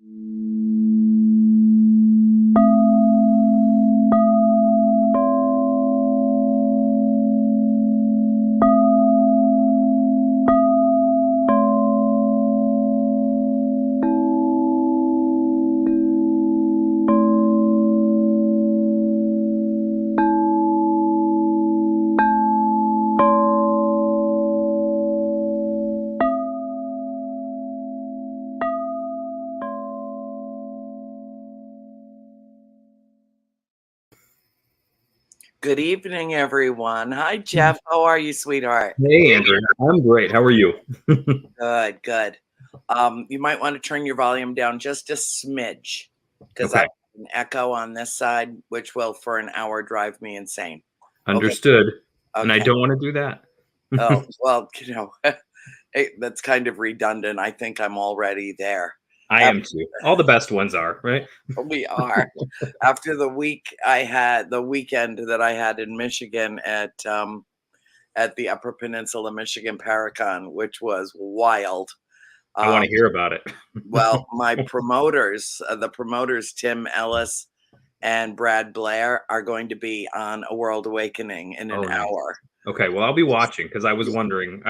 Good evening, everyone. Hi, Jeff. How are you, sweetheart? Hey, Andrew. I'm great. How are you? Good, good. You might want to turn your volume down just a smidge because I Okay. have an echo on this side, which will, for an hour, drive me insane. Okay, Understood. And I okay. don't want to do that. Oh, well, that's kind of redundant. I think I'm already there. I am too. All the best ones are, right? We are. After the weekend that I had in Michigan at the Upper Peninsula Michigan Paracon, which was wild. I want Um, to hear about it. well, the promoters, Tim Ellis and Brad Blair, are going to be on A World Awakening in an Oh, nice. hour. Okay, well, I'll be watching because I was wondering.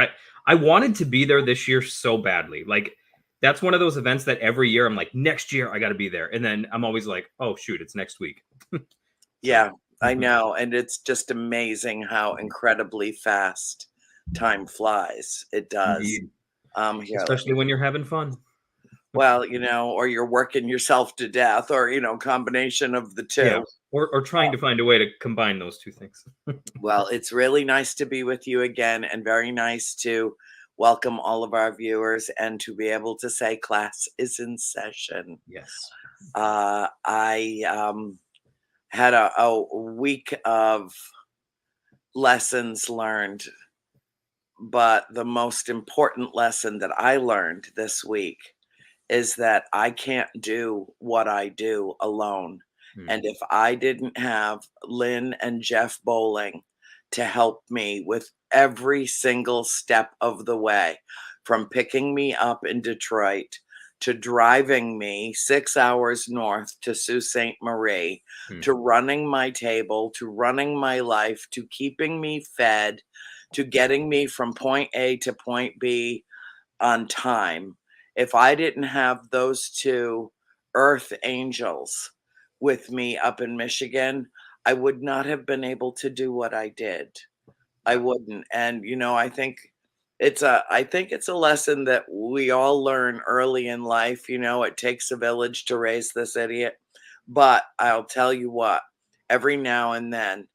I wanted to be there this year so badly. Like that's one of those events that every year I'm like, next year I got to be there, and then I'm always like, oh shoot, it's next week. So, Yeah, I know. And it's just amazing how incredibly fast time flies. It does. indeed, Here, let especially me, when you're having fun. well, or you're working yourself to death, or, combination of the Yeah, two. or trying to find a way to combine those two things. Well, it's really nice to be with you again, and very nice to welcome all of our viewers and to be able to say class is in session. Yes. I had a week of lessons learned, but the most important lesson that I learned this week is that I can't do what I do alone. Hmm. And if I didn't have Lynn and Jeff Bowling to help me with every single step of the way, from picking me up in Detroit to driving me 6 hours north to Sault Ste. Marie, Hmm. to running my table, to running my life, to keeping me fed, to getting me from point A to point B on time. If I didn't have those two earth angels with me up in Michigan, I would not have been able to do what I did. I Yeah. wouldn't. And I think it's a lesson that we all learn early in life. It takes a village to raise this idiot. But I'll tell you what, every now and then,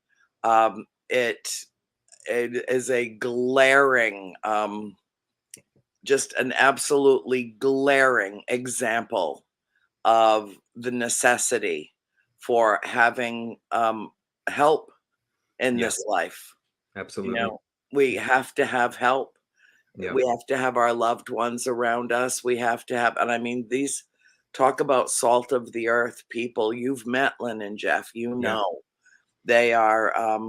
it is a glaring just an absolutely glaring example of the necessity for having help in Yeah. this life. You Absolutely. know, we Yeah. have to have help. Yeah. We have to have our loved ones around us. We have to have, and I mean, these talk about salt of the earth people. You've met Lynn and Jeff, Yeah. they are,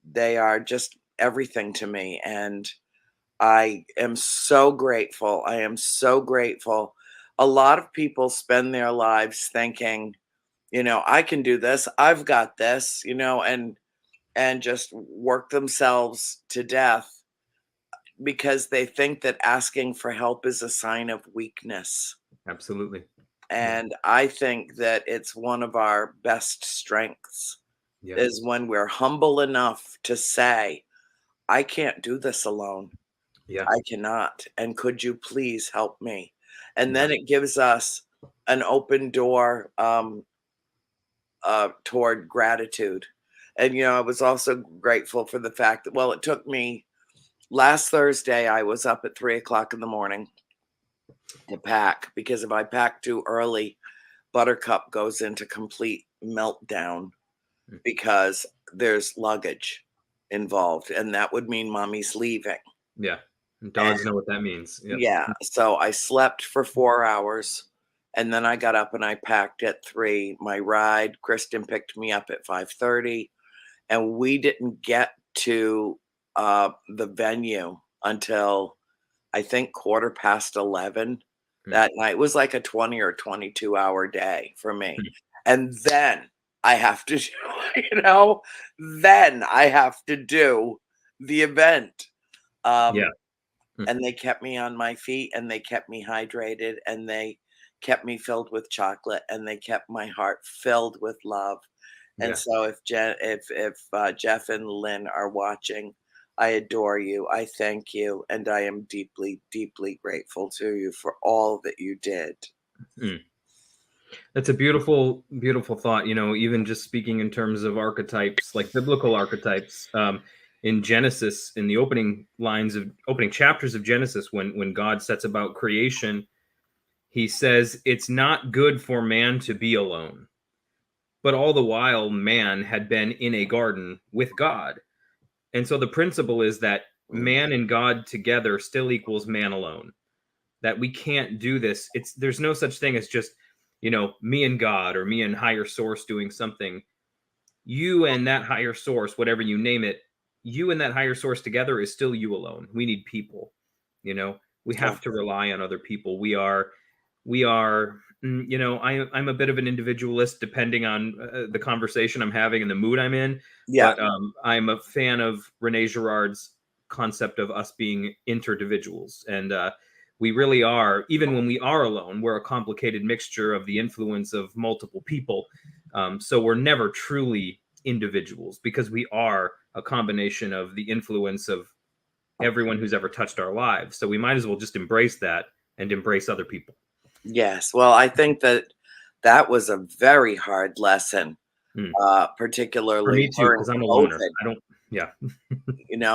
they are just everything to me. And I am so grateful. I am so grateful. A lot of people spend their lives thinking, I can do this. I've got this, and just work themselves to death because they think that asking for help is a sign of weakness. Absolutely. Yeah. And I think that it's one of our best strengths Yeah. is when we're humble enough to say, I can't do this alone. Yeah. I cannot. And could you please help me? And Yeah. then it gives us an open door toward gratitude. And, I was also grateful for the fact that, well, it took me last Thursday, I was up at 3 o'clock in the morning to pack because if I pack too early, Buttercup goes into complete meltdown Mm. because there's luggage involved. And that would mean mommy's leaving. Yeah. And dogs know what that means. Yep. Yeah, so I slept for 4 hours, and then I got up and I packed at 3. My ride, Kristen picked me up at 5:30, and we didn't get to, the venue until, I think, 11:15, that night. It was like a 20 or 22-hour day for me. Mm. And then I have to do, then I have to do the event. Yeah. And they kept me on my feet, and they kept me hydrated, and they kept me filled with chocolate, and they kept my heart filled with love. And Yeah. so if Jeff and Lynn are watching, I adore you. I thank you, and I am deeply, deeply grateful to you for all that you did. Mm. That's a beautiful, beautiful thought. Even just speaking in terms of archetypes, like biblical archetypes, in Genesis, in the opening chapters of Genesis, when God sets about creation, he says it's not good for man to be alone. But all the while, man had been in a garden with God. And so the principle is that Mm, man and God together still equals man alone. That we can't do this. There's no such thing as just, me and God or me and higher source doing something. You and that higher source, whatever you name it, you and that higher source together is still you alone. We need people. We have to definitely. rely on other people. I'm a bit of an individualist depending on the conversation I'm having and the mood I'm in. Yeah. But I'm a fan of Renee Girard's concept of us being individuals. And we really are, even when we are alone, we're a complicated mixture of the influence of multiple people. So we're never truly individuals because we are a combination of the influence of everyone who's ever touched our lives. So we might as well just embrace that and embrace other people. Yes. Well, I think that was a very hard lesson, Mm. For particularly me too, during because I'm a loner. COVID. I don't. Yeah.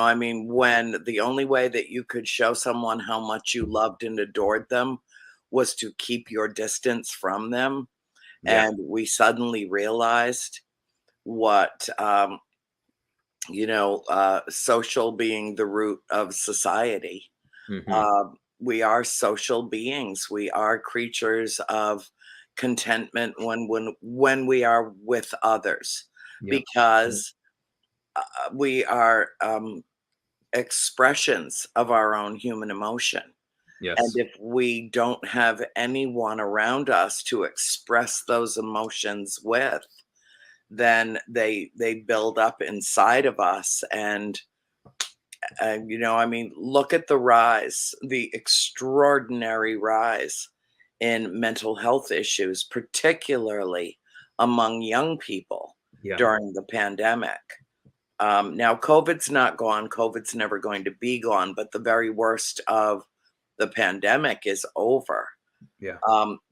I mean, when the only way that you could show someone how much you loved and adored them was to keep your distance from them. Yeah. And we suddenly realized what, social being the root of society. Hmm. We are social beings. We are creatures of contentment when we are with others, Yeah. because we are expressions of our own human emotion. And Yes. if we don't have anyone around us to express those emotions with, then they build up inside of us. And I mean, look at the extraordinary rise in mental health issues, particularly among young people Yeah. during the pandemic. Now, COVID's not gone. COVID's never going to be gone, but the very worst of the pandemic is over. Yeah.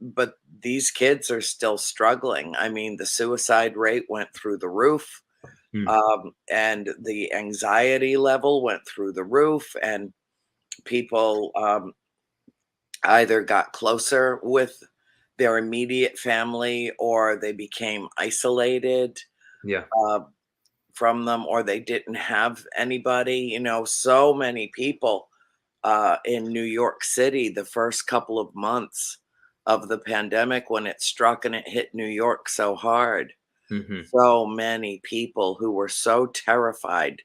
But these kids are still struggling. I mean, the suicide rate went through the roof, Mm. and the anxiety level went through the roof, and people either got closer with their immediate family, or they became isolated Yeah. uh, from them, or they didn't have anybody. So many people in New York City the first couple of months of the pandemic, when it struck and it hit New York so hard. Hmm. So many people who were so terrified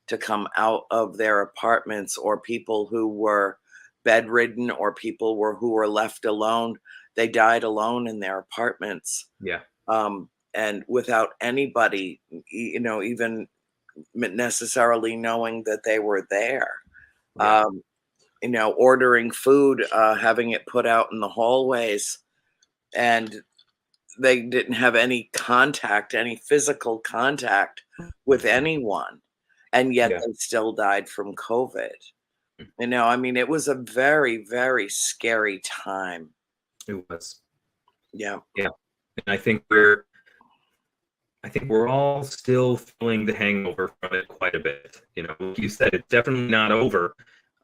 to come out of their apartments, or people who were bedridden, or who were left alone. They died alone in their apartments, Yeah. and without anybody, even necessarily knowing that they were there. Yeah. Um, ordering food, having it put out in the hallways, and they didn't have any physical contact with anyone, and yet Yeah. they still died from COVID. I mean, it was a very, very scary time. It was. Yeah. Yeah. And I think we're all still feeling the hangover from it quite a bit. Like you said, it's definitely not over.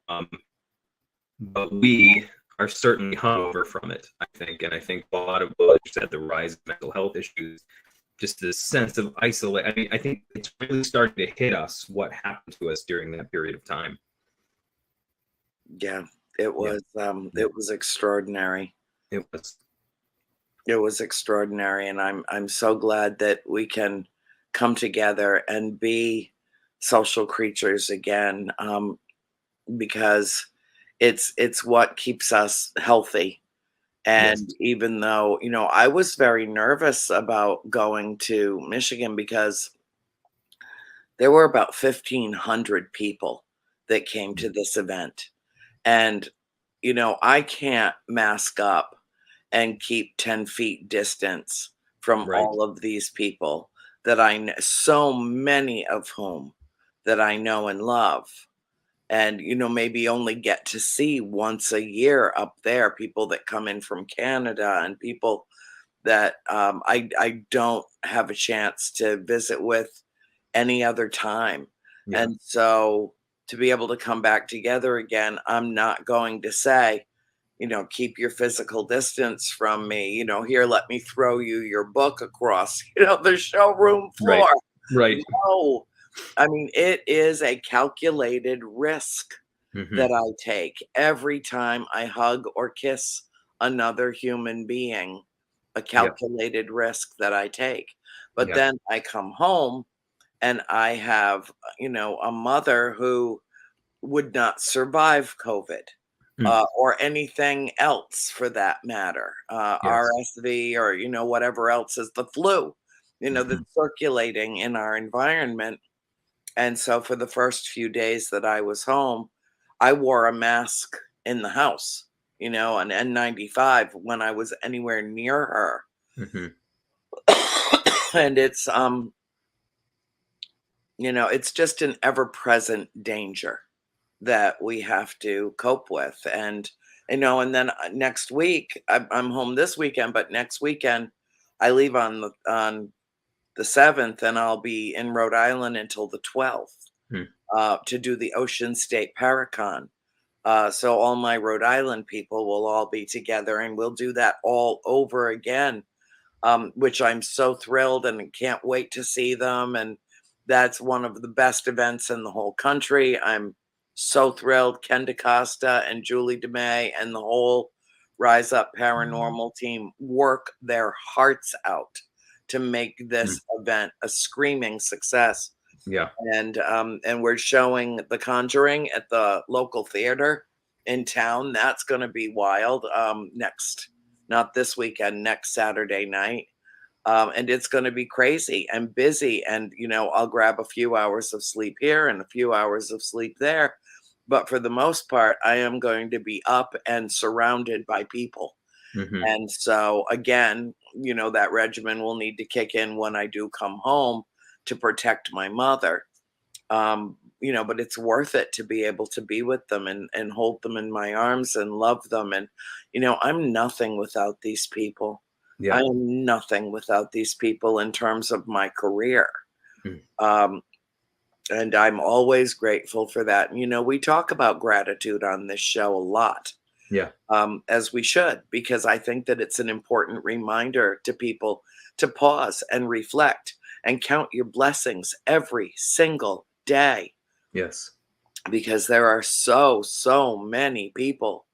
Um, but we are certainly hungover from it, I think. And I think a lot of what you said, the rise of mental health issues, just this sense of isolation. I mean, I think it's really starting to hit us what happened to us during that period of time. Yeah. Yeah, yeah, It was extraordinary. it was. It was extraordinary, and I'm so glad that we can come together and be social creatures again, because it's what keeps us healthy. Yes. And even though, I was very nervous about going to Michigan because there were about 1,500 people that came Mm. to this event. And, I can't mask up and keep 10 feet distance from Right. all of these people that I know, so many of whom that I know and love. And, maybe only get to see once a year up there, people that come in from Canada and people that I don't have a chance to visit with any other time. Yeah. And so to be able to come back together again, I'm not going to say, keep your physical distance from me. Here, let me throw you your book across, the showroom Right. floor. Right. No, I mean, it is a calculated risk Hmm. that I take every time I hug or kiss another human being, a Yeah. calculated risk that I take. But Yeah. then I come home and I have, a mother who would not survive COVID, Mm. or anything else for that matter, Yes. RSV or, whatever else is the flu, Hmm. that's circulating in our environment. And so for the first few days that I was home, I wore a mask in the house, an N95 when I was anywhere near her. Hmm. And it's just an ever-present danger that we have to cope with. And then next week, I'm home this weekend, but next weekend I leave on the 7th and I'll be in Rhode Island until the 12th. Mm. To do the Ocean State Paracon. So all my Rhode Island people will all be together and we'll do that all over again, which I'm so thrilled and can't wait to see them. And that's one of the best events in the whole country. I'm so thrilled. Ken DaCosta and Julie DeMay and the whole Rise Up Paranormal team work their hearts out to make Mm. this event a screaming success. Yeah. And we're showing The Conjuring at the local theater in town. That's going to be wild. Next, not this weekend, next Saturday night. And it's going to be crazy and busy. And I'll grab a few hours of sleep here and a few hours of sleep there. But for the most part, I am going to be up and surrounded by people. Hmm. And so again, that regimen will need to kick in when I do come home to protect my mother. But it's worth it to be able to be with them and hold them in my arms and love them. And, I'm nothing without these people. I Yeah. am nothing without these people in terms of my career. Mm. Um, and I'm always grateful for that. And, we talk about gratitude on this show a lot, Yeah. as we should, because I think that it's an important reminder to people to pause and reflect and count your blessings every single day, Yes. because there are so many people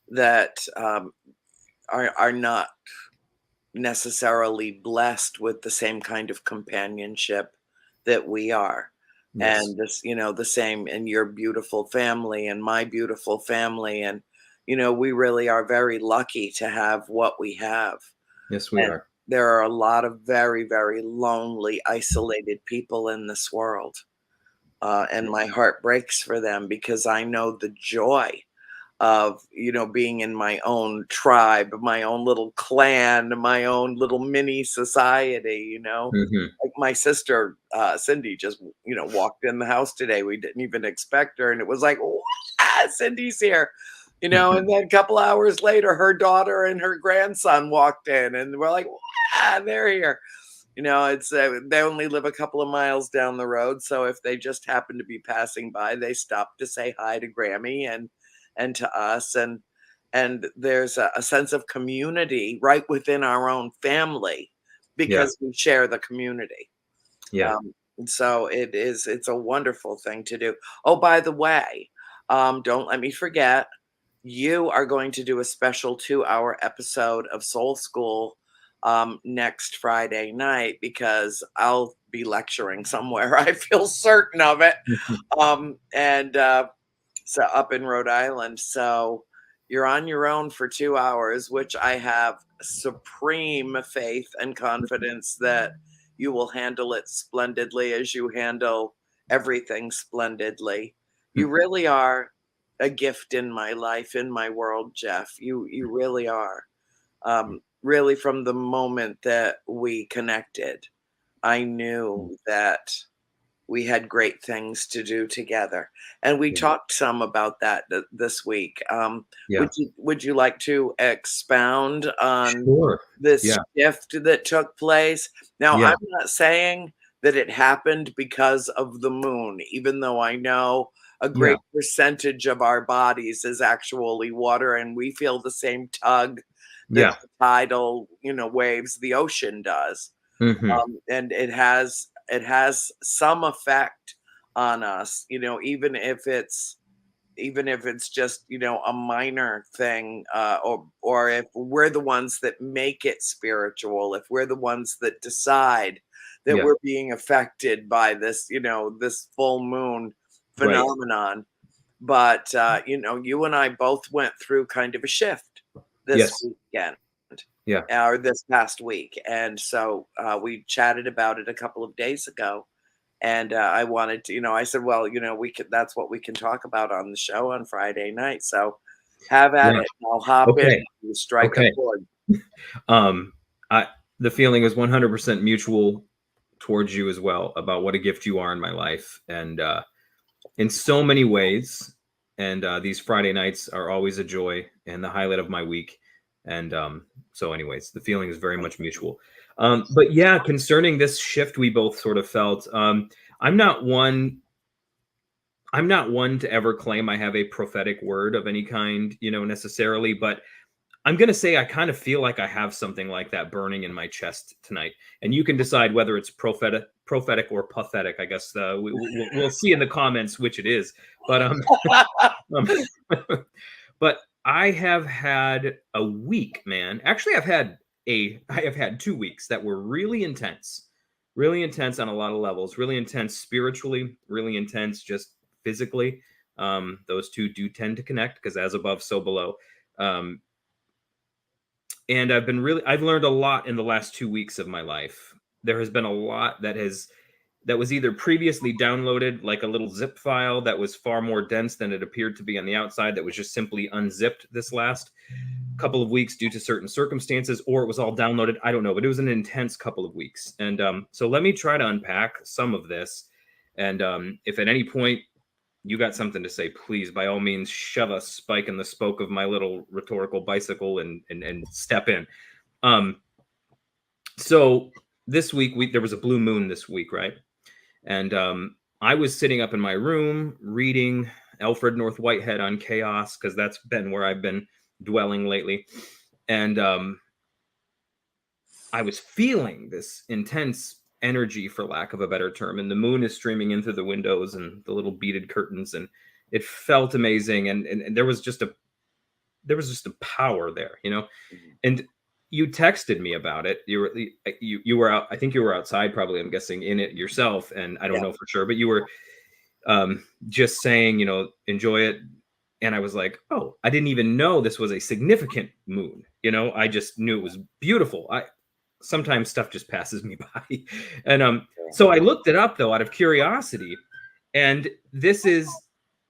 that are not necessarily blessed with the same kind of companionship that we are. Yes. And this, the same in your beautiful family and my beautiful family. And, we really are very lucky to have what we have. Yes, we And are. there are a lot of very, very lonely, isolated people in this world. And my heart breaks for them because I know the joy of being in my own tribe, my own little clan, my own little mini society. Hmm. Like my sister Cindy just walked in the house today. We didn't even expect her and it was like, "Wow, Cindy's here." And then a couple hours later her daughter and her grandson walked in and we're like, "Wow, they're here." It's they only live a couple of miles down the road, so if they just happen to be passing by, they stop to say hi to Grammy and to us, and there's a sense of community right within our own family Yeah. because we share the community. Yeah. And so it's a wonderful thing to do. Oh, by the way, don't let me forget, you are going to do a special 2-hour episode of Soul School next Friday night because I'll be lecturing somewhere. I feel certain of it. And so up in Rhode Island. So You're on your own for 2 hours, which I have supreme faith and confidence that you will handle it splendidly as you handle everything splendidly. You really are a gift in my life, in my world, Jeff. You really are. Really, from the moment that we connected, I knew that we had great things to do together, and we Yeah. talked some about that this week. Yeah. Would you like to expound on Sure. this Yeah. shift that took place? Now, Yeah. I'm not saying that it happened because of the moon, even though I know a Yeah. great percentage of our bodies is actually water, and we feel the same tug that Yeah. the tidal, waves, the ocean does. Hmm. And it has some effect on us, even if it's just a minor thing, or if we're the ones that make it spiritual, if we're the ones that decide that Yeah. we're being affected by this full moon Right. phenomenon. But you and I both went through kind of a shift this Yes. weekend, Yeah. or this past week. And so we chatted about it a couple of days ago. And I wanted to, I said, well, that's what we can talk about on the show on Friday night. So have at Yeah. it. I'll hop in Okay. and strike a Okay. chord. Um, I the feeling is 100% mutual towards you as well about what a gift you are in my life, and in so many ways. And these Friday nights are always a joy and the highlight of my week. And so, anyways, the feeling is very much mutual. But yeah, concerning this shift we both sort of felt, I'm not one. I'm not one to ever claim I have a prophetic word of any kind, necessarily, but I'm going to say I kind of feel like I have something like that burning in my chest tonight. And you can decide whether it's prophetic or pathetic. I guess we'll see in the comments which it is. But um but I have had a week, man. Actually, I have had 2 weeks that were really intense. Really intense on a lot of levels. Really intense spiritually, really intense just physically. Those two do tend to connect because as above, so below. Um, and I've learned a lot in the last 2 weeks of my life. There has been a lot that was either previously downloaded like a little zip file that was far more dense than it appeared to be on the outside, that was just simply unzipped this last couple of weeks due to certain circumstances, or it was all downloaded. I don't know, but it was an intense couple of weeks. And so let me try to unpack some of this. And if at any point you got something to say, please, by all means, shove a spike in the spoke of my little rhetorical bicycle and step in. So this week, there was a blue moon this week, right? And I was sitting up in my room reading Alfred North Whitehead on chaos, because that's been where I've been dwelling lately. And I was feeling this intense energy, for lack of a better term, and the moon is streaming in through the windows and the little beaded curtains, and it felt amazing. And there was just a power there, And you texted me about it. You were out. I think you were outside, probably. I'm guessing in it yourself, and I don't know for sure, but you were just saying, enjoy it. And I was like, oh, I didn't even know this was a significant moon. I just knew it was beautiful. Sometimes stuff just passes me by. And so I looked it up, though, out of curiosity. And this is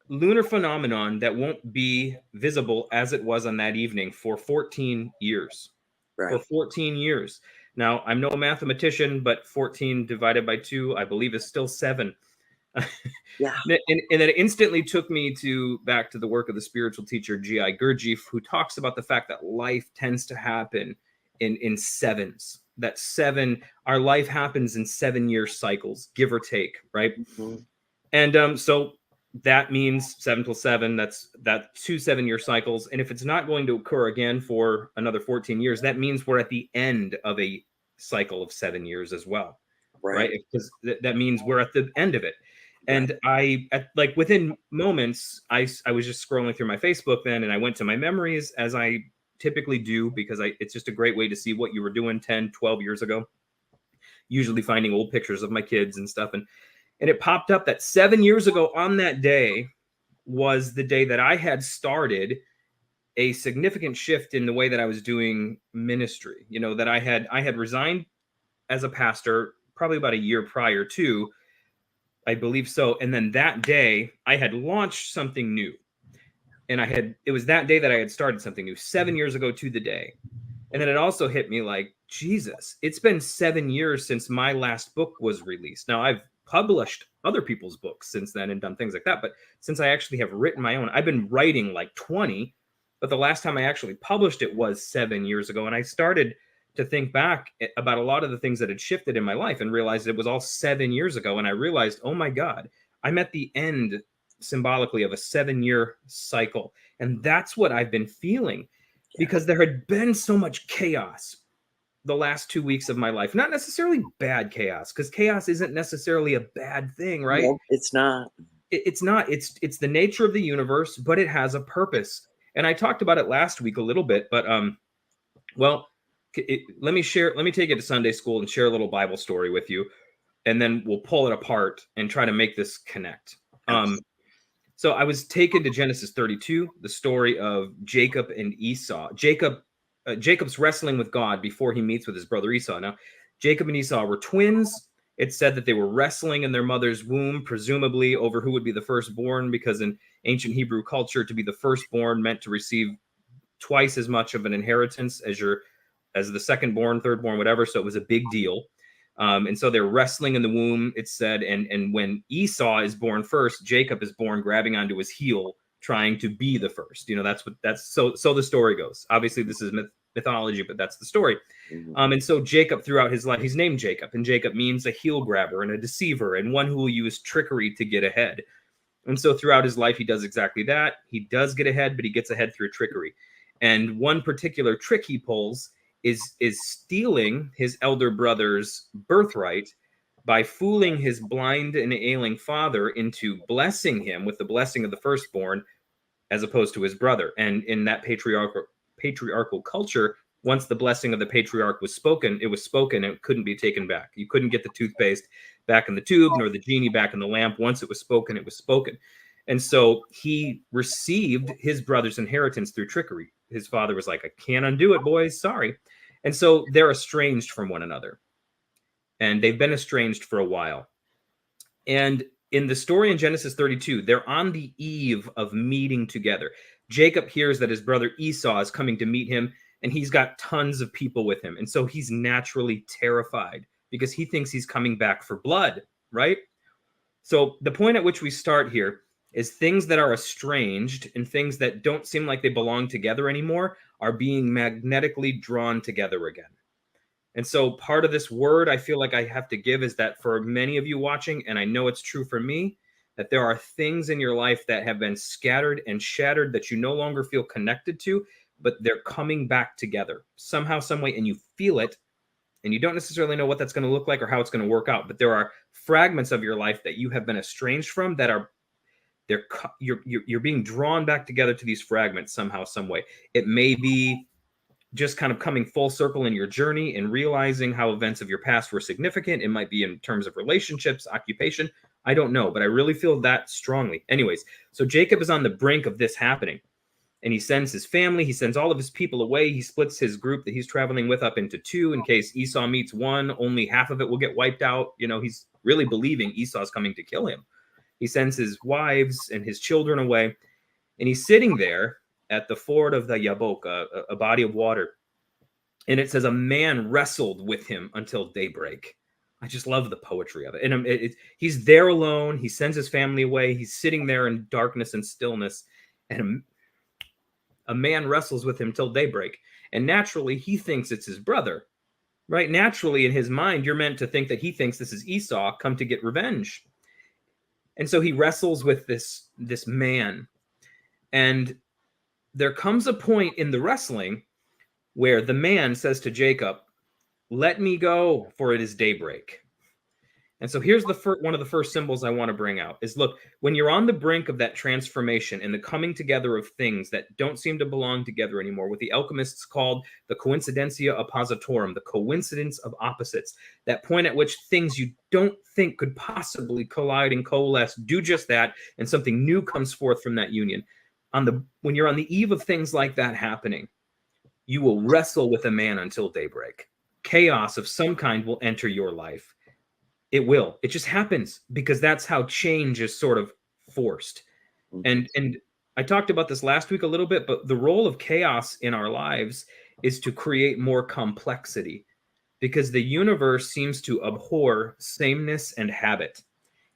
lunar phenomenon that won't be visible as it was on that evening for 14 years. Right. For 14 years. Now, I'm no mathematician, but 14 divided by 2, I believe, is still 7. Yeah. And it instantly took me back to the work of the spiritual teacher G.I. Gurdjieff, who talks about the fact that life tends to happen in sevens. That our life happens in 7-year cycles, give or take, right? Mm-hmm. And so that means 7 plus 7. That's 2 7-year cycles. And if it's not going to occur again for another 14 years, that means we're at the end of a cycle of 7 years as well, right? Because that means we're at the end of it. And like within moments, I was just scrolling through my Facebook then, and I went to my memories, as I typically do, because it's just a great way to see what you were doing 10, 12 years ago. Usually finding old pictures of my kids and stuff. And it popped up that 7 years ago on that day was the day that I had started a significant shift in the way that I was doing ministry. You know, that I had resigned as a pastor probably about a year prior to, I believe so. And then that day I had launched something new. And it was that day that I had started something new 7 years ago to the day. And then it also hit me like, Jesus, it's been 7 years since my last book was released. Now, I've published other people's books since then and done things like that. But since I actually have written my own, I've been writing like 20. But the last time I actually published it was 7 years ago. And I started to think back about a lot of the things that had shifted in my life and realized it was all 7 years ago. And I realized, oh my God, I'm at the end symbolically of a 7-year cycle. And that's what I've been feeling. Because there had been so much chaos the last 2 weeks of my life. Not necessarily bad chaos, because chaos isn't necessarily a bad thing, right? No, it's not. It's not. It's the nature of the universe, but it has a purpose. And I talked about it last week a little bit, but well, let me take it to Sunday school and share a little Bible story with you, and then we'll pull it apart and try to make this connect. So I was taken to Genesis 32, the story of Jacob and Esau. Jacob's wrestling with God before he meets with his brother Esau. Now, Jacob and Esau were twins. It said that they were wrestling in their mother's womb, presumably over who would be the firstborn, because in ancient Hebrew culture, to be the firstborn meant to receive twice as much of an inheritance as the secondborn, thirdborn, whatever. So it was a big deal. And so they're wrestling in the womb, it said. And when Esau is born first, Jacob is born grabbing onto his heel, trying to be the first. You know, so the story goes. Obviously, this is mythology, but that's the story. And so Jacob, throughout his life, he's named Jacob, and Jacob means a heel grabber and a deceiver and one who will use trickery to get ahead. And so throughout his life, he does exactly that. He does get ahead, but he gets ahead through trickery. And one particular trick he pulls is stealing his elder brother's birthright by fooling his blind and ailing father into blessing him with the blessing of the firstborn as opposed to his brother. And in that patriarchal culture, once the blessing of the patriarch was spoken, it was spoken and it couldn't be taken back. You couldn't get the toothpaste back in the tube nor the genie back in the lamp. Once it was spoken, it was spoken. And so he received his brother's inheritance through trickery. His father was like, I can't undo it, boys. Sorry. And so they're estranged from one another. And they've been estranged for a while. And in the story in Genesis 32, they're on the eve of meeting together. Jacob hears that his brother Esau is coming to meet him, and he's got tons of people with him. And so he's naturally terrified because he thinks he's coming back for blood, right? So the point at which we start here is things that are estranged and things that don't seem like they belong together anymore are being magnetically drawn together again. And so part of this word I feel like I have to give is that for many of you watching, and I know it's true for me, that there are things in your life that have been scattered and shattered that you no longer feel connected to, but they're coming back together somehow, some way, and you feel it, and you don't necessarily know what that's going to look like or how it's going to work out. But there are fragments of your life that you have been estranged from that you're being drawn back together to these fragments somehow, some way. It may be just kind of coming full circle in your journey and realizing how events of your past were significant. It might be in terms of relationships, occupation. I don't know, but I really feel that strongly. Anyways, so Jacob is on the brink of this happening, and he sends his family. He sends all of his people away. He splits his group that he's traveling with up into two in case Esau meets one. Only half of it will get wiped out. You know, he's really believing Esau's coming to kill him. He sends his wives and his children away, and he's sitting there at the ford of the Yabok, a body of water. And it says a man wrestled with him until daybreak. I just love the poetry of it. And he's there alone. He sends his family away. He's sitting there in darkness and stillness. And a man wrestles with him till daybreak. And naturally, he thinks it's his brother. Right? Naturally, in his mind, you're meant to think that he thinks this is Esau come to get revenge. And so he wrestles with this man. And there comes a point in the wrestling where the man says to Jacob, let me go, for it is daybreak. And so here's one of the first symbols I want to bring out is, look, when you're on the brink of that transformation and the coming together of things that don't seem to belong together anymore, what the alchemists called the coincidentia oppositorum, the coincidence of opposites, that point at which things you don't think could possibly collide and coalesce do just that, and something new comes forth from that union. when you're on the eve of things like that happening, you will wrestle with a man until daybreak. Chaos of some kind will enter your life. It will. It just happens because that's how change is sort of forced. Mhm. And I talked about this last week a little bit, but the role of chaos in our lives is to create more complexity because the universe seems to abhor sameness and habit.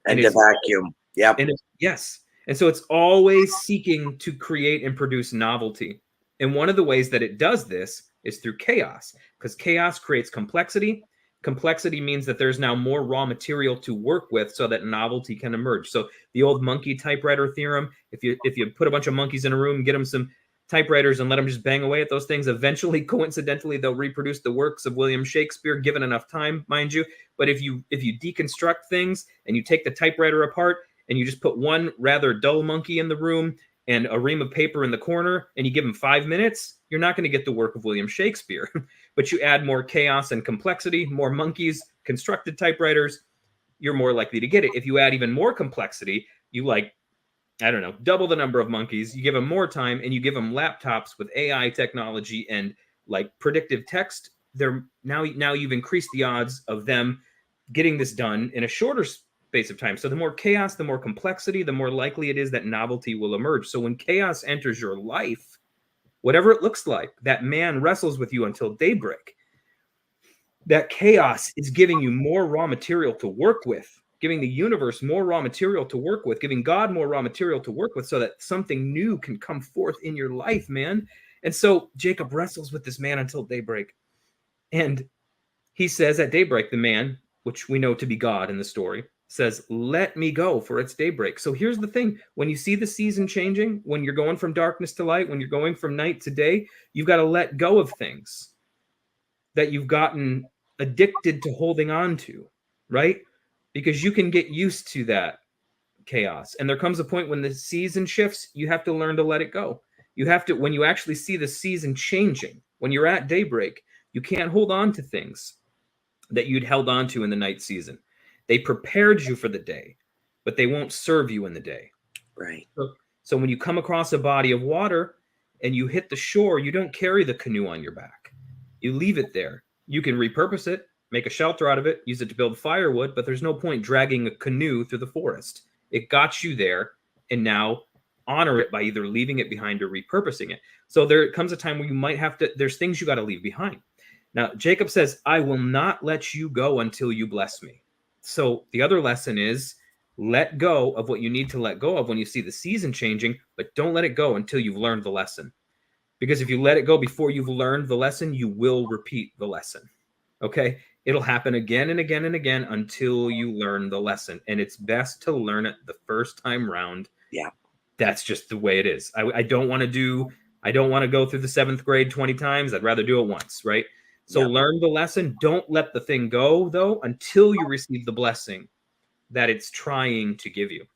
And And the it's vacuum. Yep. yes. And so it's always seeking to create and produce novelty. And one of the ways that it does this is through chaos, because chaos creates complexity. Complexity means that there's now more raw material to work with so that novelty can emerge. So the old monkey typewriter theorem, if you put a bunch of monkeys in a room, get them some typewriters and let them just bang away at those things, eventually, coincidentally, they'll reproduce the works of William Shakespeare, given enough time, mind you. But if you deconstruct things and you take the typewriter apart and you just put one rather dull monkey in the room and a ream of paper in the corner and you give him 5 minutes, you're not going to get the work of William Shakespeare. But you add more chaos and complexity, more monkeys, constructed typewriters, you're more likely to get it. If you add even more complexity, you I don't know, double the number of monkeys, you give them more time, and you give them laptops with AI technology and predictive text, they're now you've increased the odds of them getting this done in a shorter space of time. So the more chaos, the more complexity, the more likely it is that novelty will emerge. So when chaos enters your life, whatever it looks like, that man wrestles with you until daybreak. That chaos is giving you more raw material to work with, giving the universe more raw material to work with, giving God more raw material to work with so that something new can come forth in your life, man. And so Jacob wrestles with this man until daybreak. And he says at daybreak, the man, which we know to be God in the story, says, "Let me go, for it's daybreak." So here's the thing. When you see the season changing, when you're going from darkness to light, when you're going from night to day, you've got to let go of things that you've gotten addicted to holding on to, right? Because you can get used to that chaos. And there comes a point when the season shifts, you have to learn to let it go. You have to, when you actually see the season changing, when you're at daybreak, you can't hold on to things that you'd held on to in the night season. They prepared you for the day, but they won't serve you in the day. Right. So when you come across a body of water and you hit the shore, you don't carry the canoe on your back. You leave it there. You can repurpose it, make a shelter out of it, use it to build firewood, but there's no point dragging a canoe through the forest. It got you there, and now honor it by either leaving it behind or repurposing it. So there comes a time where you might have to, there's things you got to leave behind. Now, Jacob says, "I will not let you go until you bless me." So the other lesson is let go of what you need to let go of when you see the season changing, but don't let it go until you've learned the lesson. Because if you let it go before you've learned the lesson, you will repeat the lesson. Okay? It'll happen again and again and again until you learn the lesson. And it's best to learn it the first time round. Yeah. That's just the way it is. I don't want to go through the 7th grade 20 times. I'd rather do it once, right? So learn the lesson. Don't let the thing go, though, until you receive the blessing that it's trying to give you.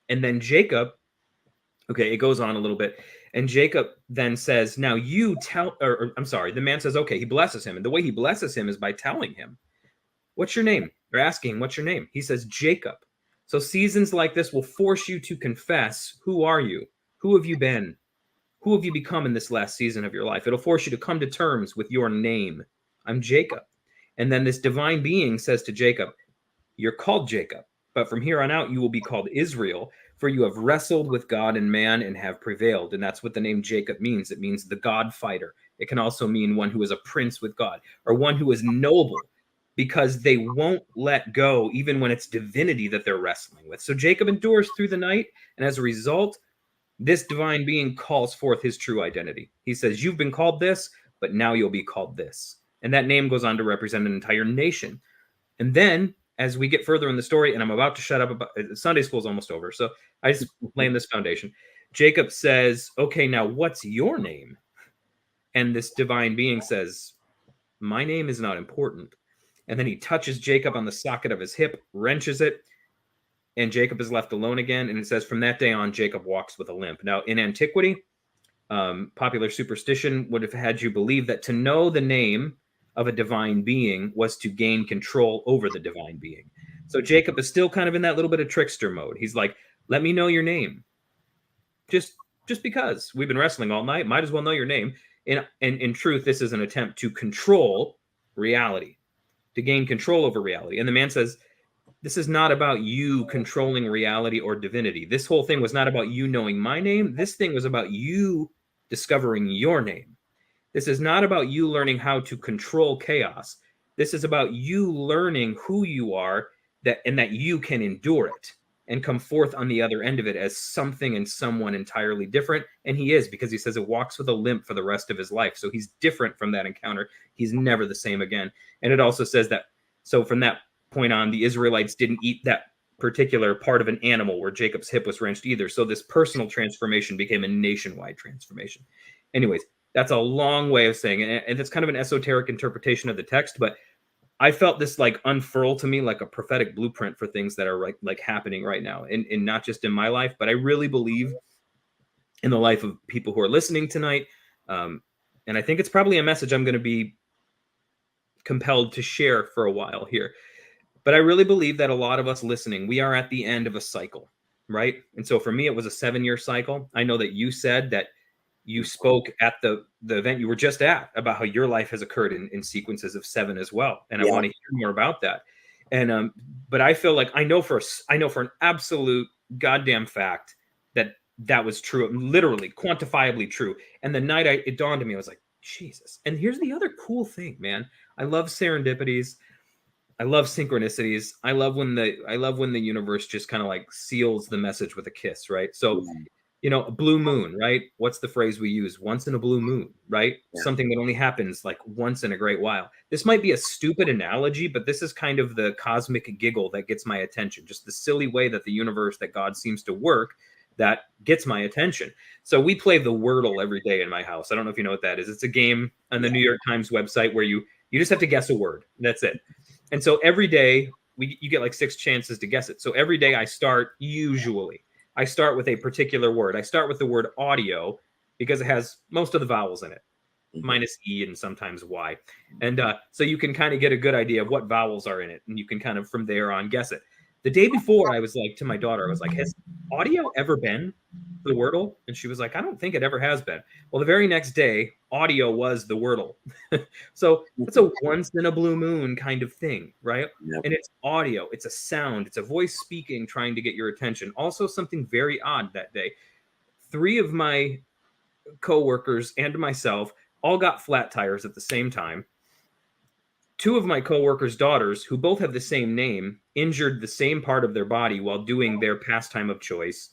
And then Jacob, okay, it goes on a little bit. And Jacob then says, "Now you tell," or I'm sorry, the man says, okay, he blesses him. And the way he blesses him is by telling him, "What's your name?" They're asking, "What's your name?" He says, "Jacob." So seasons like this will force you to confess, who are you? Who have you been? Who have you become in this last season of your life? It'll force you to come to terms with your name. I'm Jacob. And then this divine being says to Jacob, "You're called Jacob, but from here on out you will be called Israel, for you have wrestled with God and man and have prevailed." And that's what the name Jacob means. It means the God fighter. It can also mean one who is a prince with God, or one who is noble, because they won't let go even when it's divinity that they're wrestling with. So Jacob endures through the night, and as a result, this divine being calls forth his true identity. He says, "You've been called this, but now you'll be called this." And that name goes on to represent an entire nation. And then, as we get further in the story, and I'm about to shut up, about Sunday school's almost over, so I just laying this foundation. Jacob says, "Okay, now what's your name?" And this divine being says, "My name is not important." And then he touches Jacob on the socket of his hip, wrenches it, and Jacob is left alone again. And it says, from that day on, Jacob walks with a limp. Now, in antiquity, popular superstition would have had you believe that to know the name of a divine being was to gain control over the divine being. So Jacob is still kind of in that little bit of trickster mode. He's like, "Let me know your name. Just just because we've been wrestling all night, might as well know your name. And in truth, this is an attempt to control reality, to gain control over reality. And the man says, this is not about you controlling reality or divinity. This whole thing was not about you knowing my name. This thing was about you discovering your name. This is not about you learning how to control chaos. This is about you learning who you are, and that you can endure it and come forth on the other end of it as something and someone entirely different. And he is, because he says it walks with a limp for the rest of his life. So he's different from that encounter. He's never the same again. And it also says that, so from that point on, the Israelites didn't eat that particular part of an animal where Jacob's hip was wrenched either. So this personal transformation became a nationwide transformation. Anyways, that's a long way of saying it. And it's kind of an esoteric interpretation of the text, but I felt this like unfurl to me like a prophetic blueprint for things that are like happening right now, and not just in my life, but I really believe in the life of people who are listening tonight. And I think it's probably a message I'm going to be compelled to share for a while here. But I really believe that a lot of us listening, we are at the end of a cycle, right? And so for me, it was a 7-year cycle. I know that you said that you spoke at the event you were just at about how your life has occurred in sequences of 7 as well. And I want to hear more about that. And but I feel like I know for an absolute goddamn fact that was true, literally quantifiably true. And the night it dawned on me, I was like, Jesus. And here's the other cool thing, man. I love serendipities. I love synchronicities. I love when the universe just kind of like seals the message with a kiss, right? So, you know, a blue moon, right? What's the phrase we use? Once in a blue moon, right? Yeah. Something that only happens like once in a great while. This might be a stupid analogy, but this is kind of the cosmic giggle that gets my attention. Just the silly way that the universe, that God seems to work, that gets my attention. So we play the Wordle every day in my house. I don't know if you know what that is. It's a game on the New York Times website where you just have to guess a word. That's it. And so every day you get like 6 chances to guess it. So every day I start with a particular word. I start with the word audio because it has most of the vowels in it, minus E and sometimes Y. And so you can kind of get a good idea of what vowels are in it. And you can kind of from there on guess it. The day before, I was like to my daughter, I was like, has audio ever been the Wordle? And she was like, I don't think it ever has been. Well, the very next day, audio was the Wordle. So it's a once in a blue moon kind of thing, right? Yep. And it's audio. It's a sound. It's a voice speaking, trying to get your attention. Also something very odd that day. 3 of my coworkers and myself all got flat tires at the same time. 2 of my coworkers' daughters, who both have the same name, injured the same part of their body while doing their pastime of choice.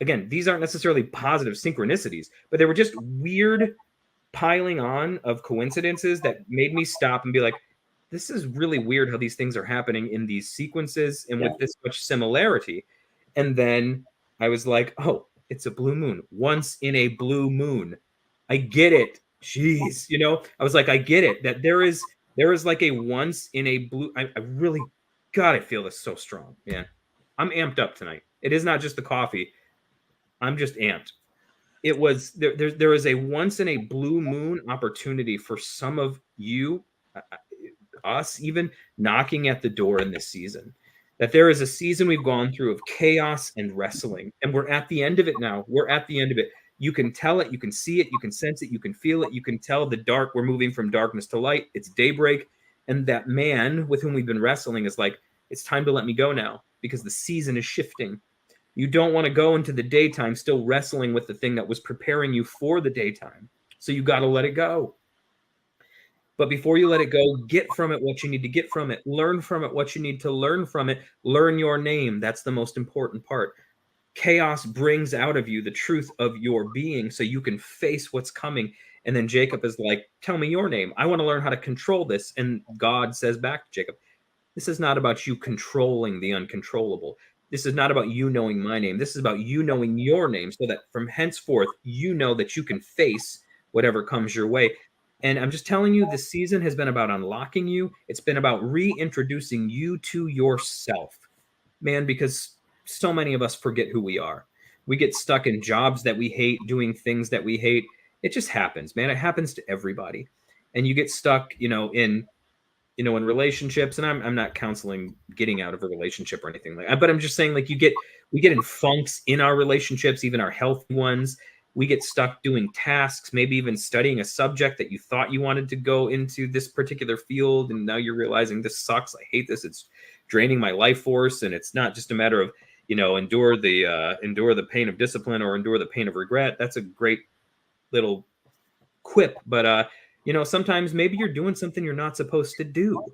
Again, these aren't necessarily positive synchronicities, but they were just weird piling on of coincidences that made me stop and be like, this is really weird how these things are happening in these sequences and with this much similarity. And then I was like, oh, it's a blue moon. Once in a blue moon. I get it. Jeez. You know, I was like, I get it. That there is like a once in a blue. I really, God, I feel this so strong, man. I'm amped up tonight. It is not just the coffee. I'm just amped. It was there is a once in a blue moon opportunity for some of you, us even, knocking at the door in this season. That there is a season we've gone through of chaos and wrestling, and we're at the end of it now. We're at the end of it. You can tell it, you can see it, you can sense it, you can feel it, you can tell the dark. We're moving from darkness to light. It's daybreak. And that man with whom we've been wrestling is like, it's time to let me go now because the season is shifting. You don't want to go into the daytime still wrestling with the thing that was preparing you for the daytime. So you got to let it go. But before you let it go, get from it what you need to get from it. Learn from it what you need to learn from it. Learn your name. That's the most important part. Chaos brings out of you the truth of your being so you can face what's coming. And then Jacob is like, tell me your name. I want to learn how to control this. And God says back to Jacob, this is not about you controlling the uncontrollable. This is not about you knowing my name. This is about you knowing your name so that from henceforth, you know that you can face whatever comes your way. And I'm just telling you, this season has been about unlocking you. It's been about reintroducing you to yourself, man, because so many of us forget who we are. We get stuck in jobs that we hate, doing things that we hate. It just happens, man. It happens to everybody. And you get stuck, in relationships. And I'm not counseling getting out of a relationship or anything like that. But I'm just saying, like, we get in funks in our relationships, even our healthy ones. we get stuck doing tasks, maybe even studying a subject that you thought you wanted to go into this particular field, and now you're realizing this sucks, I hate this, it's draining my life force. And it's not just a matter of, endure the pain of discipline or endure the pain of regret. That's a great little quip, but sometimes maybe you're doing something you're not supposed to do,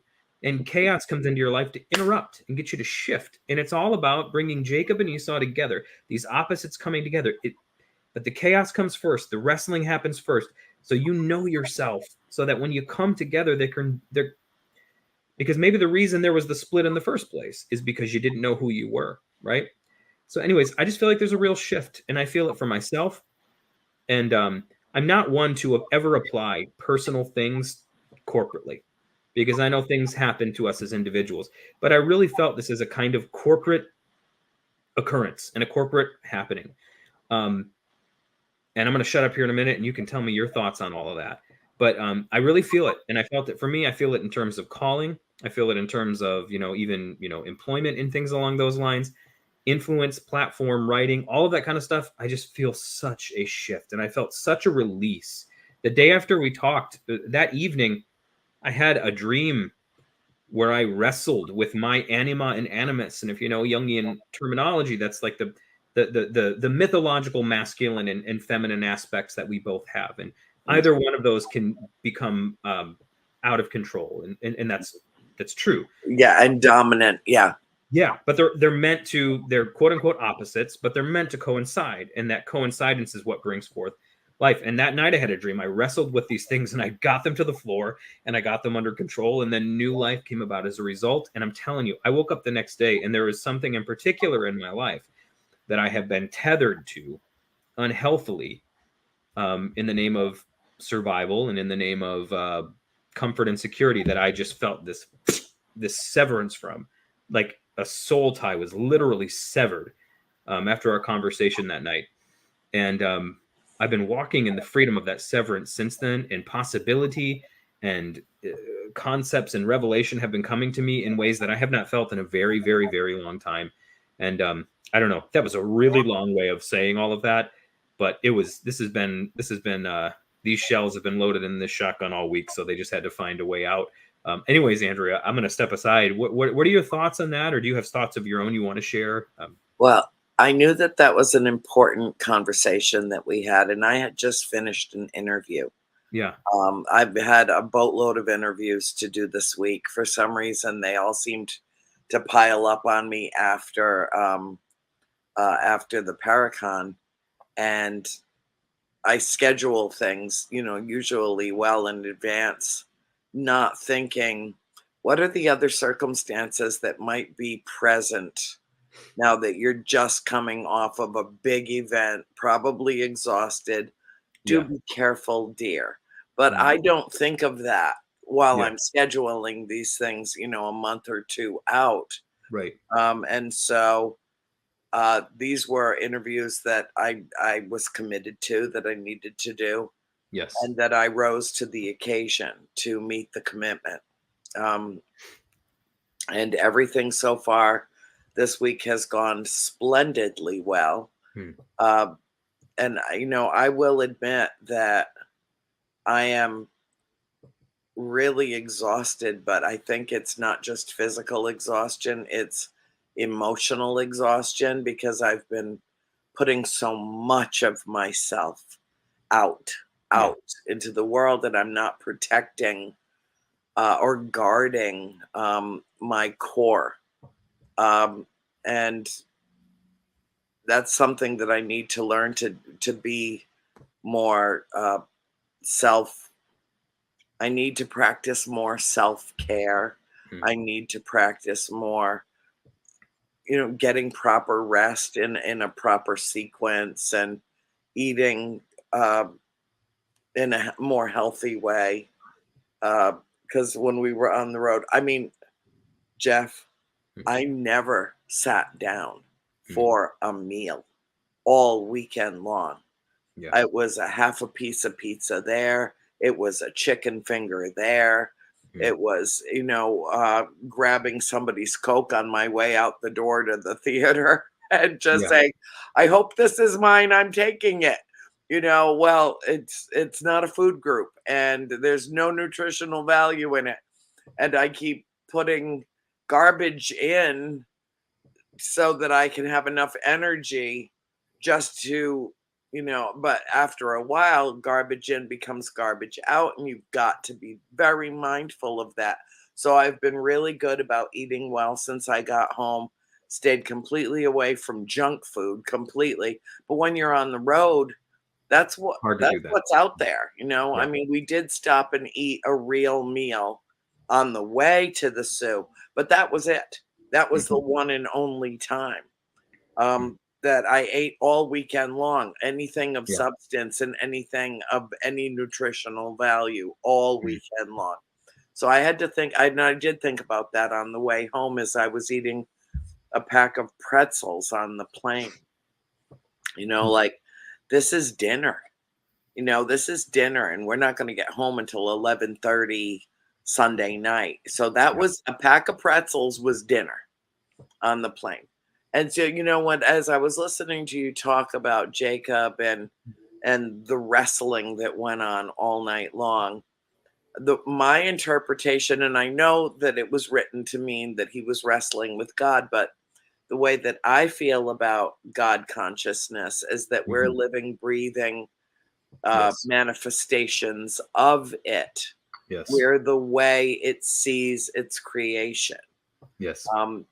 and chaos comes into your life to interrupt and get you to shift. And it's all about bringing Jacob and Esau together, these opposites coming together. But the chaos comes first, the wrestling happens first, so you know yourself, so that when you come together, they're because maybe the reason there was the split in the first place is because you didn't know who you were, right? So anyways, I just feel like there's a real shift, and I feel it for myself. And I'm not one to ever apply personal things corporately, because I know things happen to us as individuals. But I really felt this as a kind of corporate occurrence and a corporate happening. And I'm going to shut up here in a minute, and you can tell me your thoughts on all of that. But I really feel it, and I felt it for me. I feel it in terms of calling. I feel it in terms of even employment and things along those lines, influence, platform, writing, all of that kind of stuff. I just feel such a shift, and I felt such a release. The day after we talked, that evening, I had a dream where I wrestled with my anima and animus. And if you know Jungian terminology, that's like the mythological masculine and feminine aspects that we both have. And either one of those can become out of control. And that's true. Yeah, and dominant. Yeah. Yeah, but they're quote unquote opposites, but they're meant to coincide. And that coincidence is what brings forth life. And that night I had a dream. I wrestled with these things and I got them to the floor and I got them under control. And then new life came about as a result. And I'm telling you, I woke up the next day and there was something in particular in my life that I have been tethered to unhealthily in the name of survival and in the name of comfort and security, that I just felt this severance from. Like a soul tie was literally severed after our conversation that night. And I've been walking in the freedom of that severance since then, and possibility and concepts and revelation have been coming to me in ways that I have not felt in a very, very, very long time. And I don't know, that was a really long way of saying all of that, but these shells have been loaded in this shotgun all week, so they just had to find a way out. Anyways, Andrea, I'm going to step aside. What are your thoughts on that? Or do you have thoughts of your own you want to share? Well, I knew that was an important conversation that we had, and I had just finished an interview. Yeah. I've had a boatload of interviews to do this week. For some reason, they all seemed to pile up on me after the Paracon, and I schedule things, usually well in advance, not thinking, what are the other circumstances that might be present now that you're just coming off of a big event, probably exhausted? Do be careful, dear. But I don't think of that while I'm scheduling these things, a month or two out. Right. And so these were interviews that I was committed to, that I needed to do. Yes. And that I rose to the occasion to meet the commitment. And everything so far this week has gone splendidly well. And, I will admit that I am really exhausted, but I think it's not just physical exhaustion, it's emotional exhaustion, because I've been putting so much of myself out into the world, that I'm not protecting or guarding my core. And that's something that I need to learn to be more I need to practice more self-care. I need to practice more, getting proper rest in a proper sequence, and eating in a more healthy way. Because when we were on the road, I mean, Jeff, I never sat down for a meal all weekend long. Yeah. It was a half a piece of pizza there. It was a chicken finger there. It was, grabbing somebody's Coke on my way out the door to the theater and just saying, I hope this is mine, I'm taking it. well, it's not a food group and there's no nutritional value in it. And I keep putting garbage in so that I can have enough energy just to, but after a while, garbage in becomes garbage out, and you've got to be very mindful of that. So I've been really good about eating well since I got home, stayed completely away from junk food completely. But when you're on the road, Hard to that's do that. what's out there. I Yeah. mean, we did stop and eat a real meal on the way to the zoo, but that was it. That was the Mhm. one and only time Mm. that I ate all weekend long, anything of Yeah. substance and anything of any nutritional value all Mm. weekend long. So I had to think, I did think about that on the way home as I was eating a pack of pretzels on the plane. Mm. Like, this is dinner. This is dinner, and we're not going to get home until 11:30 Sunday night. So that Yeah. was a pack of pretzels was dinner on the plane. And so, what, as I was listening to you talk about Jacob and the wrestling that went on all night long, my interpretation, and I know that it was written to mean that he was wrestling with God, but the way that I feel about God consciousness is that we're Mhm. living, breathing Yes. manifestations of it. Yes. We're the way it sees its creation, Yes.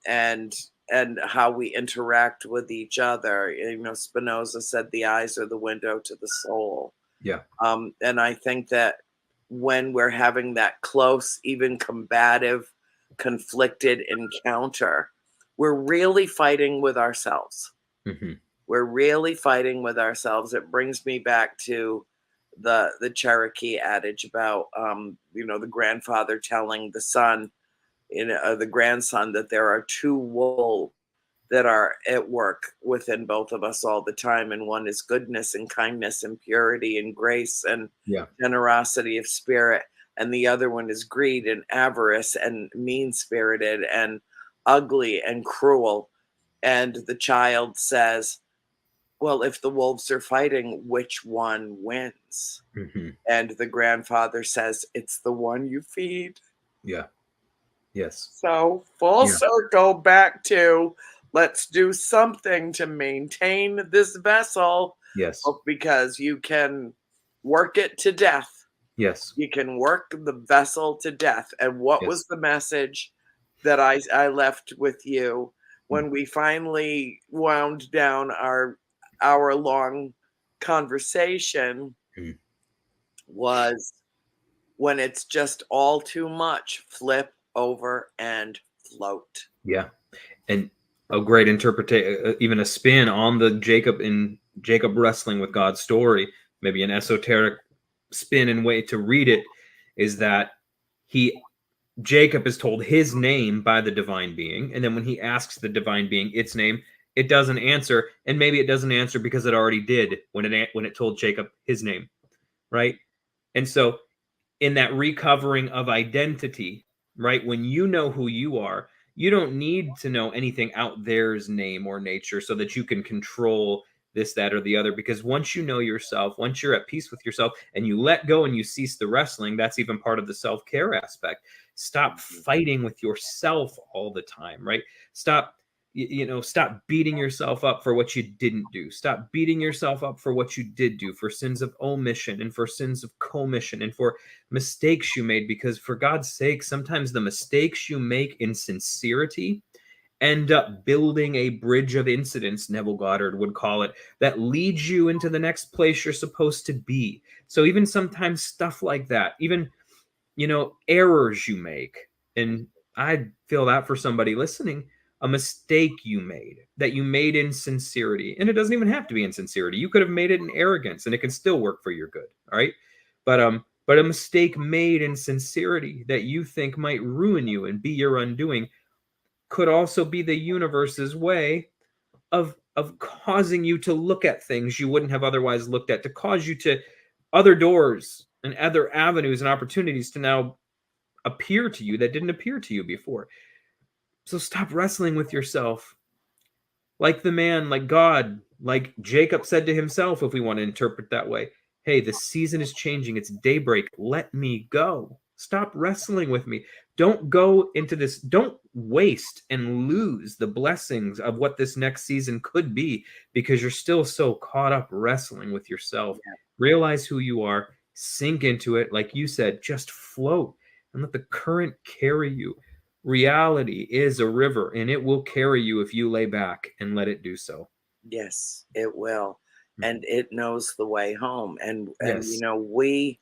and how we interact with each other. Spinoza said the eyes are the window to the soul. Yeah. And I think that when we're having that close, even combative, conflicted encounter, we're really fighting with ourselves. Mhm. We're really fighting with ourselves. It brings me back to the Cherokee adage about the grandfather telling the son, the grandson, that there are two wolves that are at work within both of us all the time, and one is goodness and kindness and purity and grace and Yeah. generosity of spirit, and the other one is greed and avarice and mean spirited and ugly and cruel. And the child says, well, if the wolves are fighting, which one wins? Mhm. And the grandfather says, it's the one you feed. Yeah. Yes. So, full Yeah. circle back to, let's do something to maintain this vessel, Yes. because you can work it to death. Yes. You can work the vessel to death. And what was Yes. the message that I left with you Mm. when we finally wound down our hour-long conversation? Mm. Was, when it's just all too much, flip over and float. Yeah. And a great interpretation, even a spin on the Jacob wrestling with God's story, maybe an esoteric spin and way to read it, is that he Jacob is told his name by the divine being, and then when he asks the divine being its name, it doesn't answer, and maybe it doesn't answer because it already did when it told Jacob his name, right? And so in that recovering of identity, right? When you know who you are, you don't need to know anything out there's name or nature so that you can control this, that, or the other. Because once you know yourself, once you're at peace with yourself and you let go and you cease the wrestling, that's even part of the self care aspect. Stop Mhm. fighting with yourself all the time, right? Stop stop beating yourself up for what you didn't do. Stop beating yourself up for what you did do, for sins of omission and for sins of commission and for mistakes you made, because for God's sake, sometimes the mistakes you make in sincerity end up building a bridge of incidents, Neville Goddard would call it, that leads you into the next place you're supposed to be. So even sometimes stuff like that, even errors you make, and I feel that for somebody listening, a mistake that you made in sincerity, and it doesn't even have to be in sincerity. You could have made it in arrogance, and it can still work for your good. All right, but a mistake made in sincerity that you think might ruin you and be your undoing could also be the universe's way of causing you to look at things you wouldn't have otherwise looked at, to cause you to other doors and other avenues and opportunities to now appear to you that didn't appear to you before. So stop wrestling with yourself like the man, like God, like Jacob said to himself, if we want to interpret that way. Hey, the season is changing. It's daybreak. Let me go. Stop wrestling with me. Don't go into this. Don't waste and lose the blessings of what this next season could be because you're still so caught up wrestling with yourself. Yeah. Realize who you are, sink into it. Like you said, just float and let the current carry you. Reality is a river and it will carry you if you lay back and let it do so. Yes, it will. Mhm. And it knows the way home. And Yes. we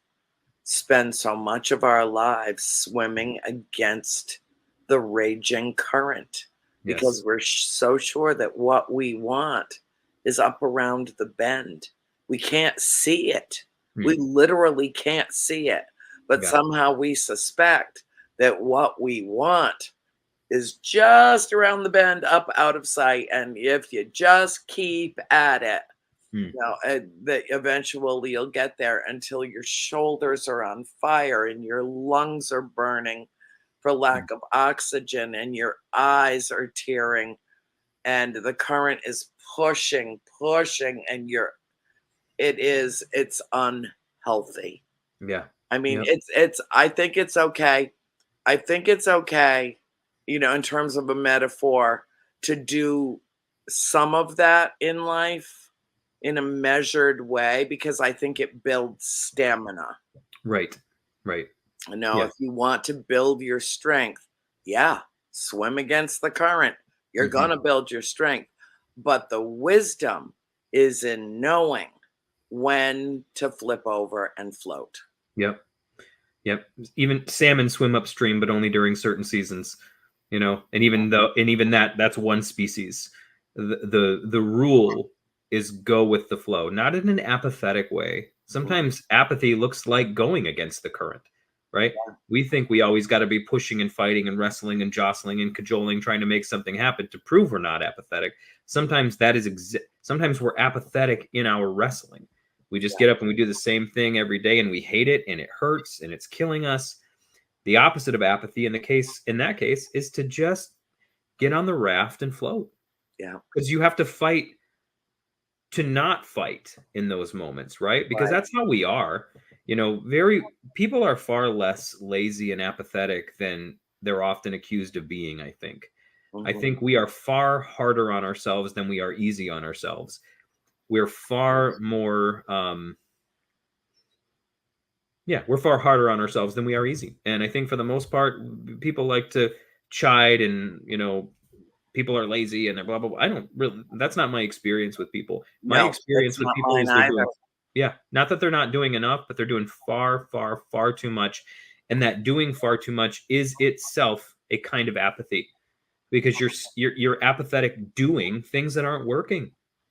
spend so much of our lives swimming against the raging current because Yes. we're so sure that what we want is up around the bend. We can't see it. We Hmm. literally can't see it. But Yeah. somehow we suspect that what we want is just around the bend, up out of sight. And if you just keep at it, Hmm. that eventually you'll get there until your shoulders are on fire and your lungs are burning for Hmm. lack of oxygen and your eyes are tearing and the current is pushing and it's unhealthy. Yeah. I mean, Yep. it's I think it's okay. I think it's okay, in terms of a metaphor, to do some of that in life in a measured way because I think it builds stamina. Right. Right. If Yeah. you want to build your strength, yeah, swim against the current. You're Hmm. going to build your strength. But the wisdom is in knowing when to flip over and float. Yep. Yep. Even salmon swim upstream, but only during certain seasons. And even that's one species. The rule is go with the flow, not in an apathetic way. Mhm. Sometimes apathy looks like going against the current, right? We think we always got to be pushing and fighting and wrestling and jostling and cajoling, trying to make something happen to prove we're not apathetic. Sometimes sometimes we're apathetic in our wrestling. We just get up and we do the same thing every day and we hate it and it hurts and it's killing us. The opposite of apathy in that case is to just get on the raft and float Yeah, because you have to fight to not fight in those moments, right? Because right. that's how we are. Very people are far less lazy and apathetic than they're often accused of being, I think. I Mhm. think we are far harder on ourselves than we are easy on ourselves. We're far more yeah, we're far harder on ourselves than we are easy. And I think for the most part, people like to chide and, people are lazy and they're blah, blah, blah. I don't really, that's not my experience with people. My No, it's experience with not people mine is they're either. doing, yeah, not that they're not doing enough, but they're doing far, far, far too much. And that doing far too much is itself a kind of apathy because you're apathetic doing things that aren't working.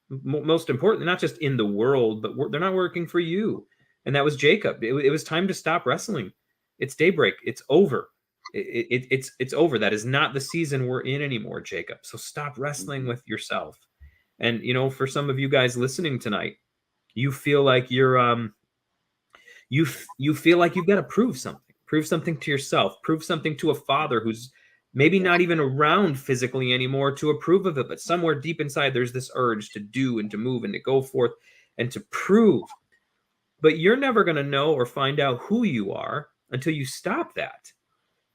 Most important, not just in the world, but they're not working for you. And that was Jacob. It was time to stop wrestling. It's daybreak. It's over. It's over. That is not the season we're in anymore, Jacob. So stop wrestling Mhm. with yourself. And for some of you guys listening tonight, you feel like you feel like you've got to prove something to yourself, prove something to a father who's maybe Yeah. not even around physically anymore to approve of it, but somewhere deep inside there's this urge to do and to move and to go forth and to prove. But you're never going to know or find out who you are until you stop that,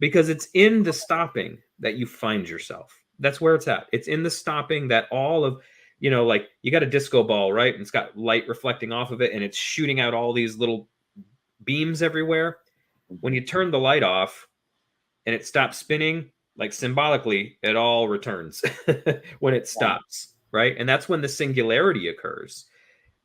because it's in the stopping that you find yourself. That's where it's at. It's in the stopping that all of, like you got a disco ball, right? And it's got light reflecting off of it and it's shooting out all these little beams everywhere. When Mhm. you turn the light off and it stops spinning, like symbolically, it all returns when it Yeah. stops, right? And that's when the singularity occurs.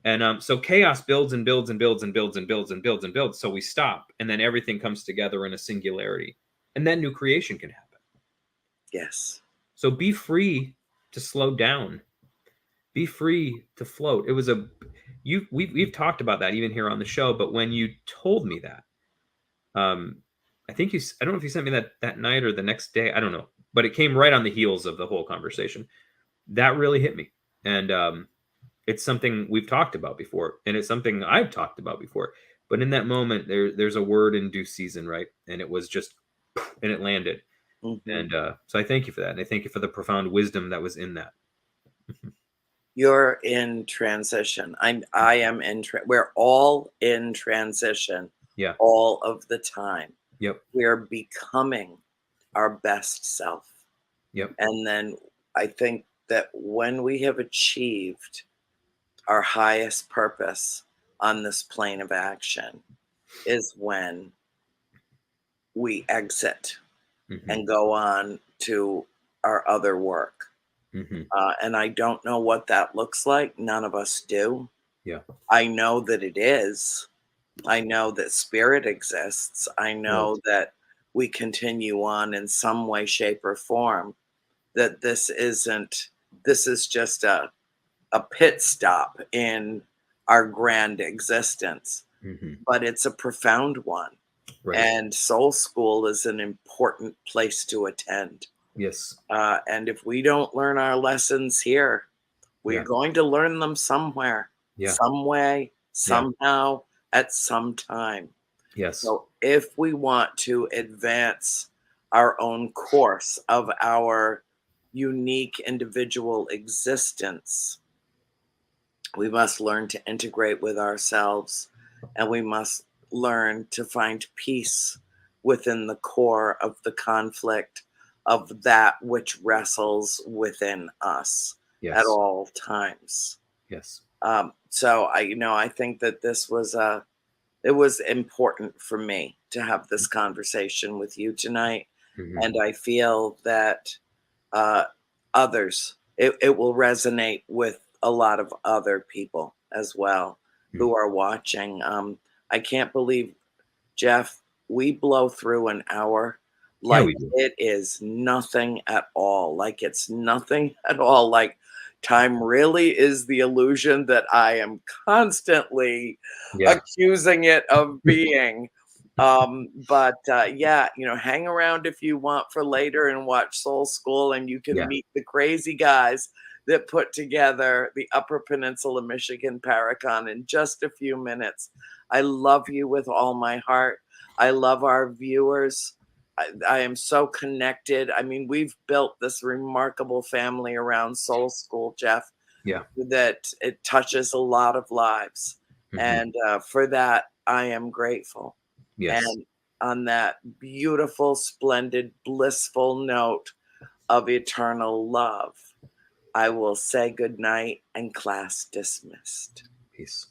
And so chaos builds and builds and builds and builds and builds and builds and builds. So we stop, and then everything comes together in a singularity, and then new creation can happen. Yes. So be free to slow down. Be free to float. It was we've talked about that even here on the show. But when you told me that, um, I don't know if you sent me that night or the next day. I don't know, but it came right on the heels of the whole conversation. That really hit me, and it's something we've talked about before, and it's something I've talked about before. But in that moment, there's a word in due season, right? And it was just, and it landed. Mhm. And so I thank you for that, and I thank you for the profound wisdom that was in that. You're in transition. I am in we're all in transition Yeah. all of the time. Yep. We're becoming our best self. Yep. And then I think that when we have achieved our highest purpose on this plane of action is when we exit Hmm. and go on to our other work. Hmm. And I don't know what that looks like. None of us do. Yeah. I know that it is. I know that spirit exists. I Right. know that we continue on in some way, shape, or form. That this is just a pit stop in our grand existence, Hmm. but it's a profound one. Right. And Soul School is an important place to attend. Yes. And if we don't learn our lessons here, we're Yeah. going to learn them somewhere, Yeah. some way, Yeah. somehow, at some time. Yes. So if we want to advance our own course of our unique individual existence, we must learn to integrate with ourselves, and we must learn to find peace within the core of the conflict of that which wrestles within us at Yes. all times. Yes. So I think that it was important for me to have this conversation with you tonight, Hmm. and I feel that uh, it will resonate with a lot of other people as well who are watching. I can't believe, Jeff, we blow through an hour Yeah, like we do. it is nothing at all. Like it's nothing at all. Like time really is the illusion that I am constantly Yeah. accusing it of being. But yeah, hang around if you want for later and watch Soul School, and you can Yeah. meet the crazy guys that put together the Upper Peninsula Michigan Paracon in just a few minutes. I love you with all my heart. I love our viewers. I am so connected. I mean, we've built this remarkable family around Soul School, Jeff, Yeah. that it touches a lot of lives. Hmm. And for that, I am grateful. Yes. And on that beautiful, splendid, blissful note of eternal love, I will say goodnight and class dismissed. Peace.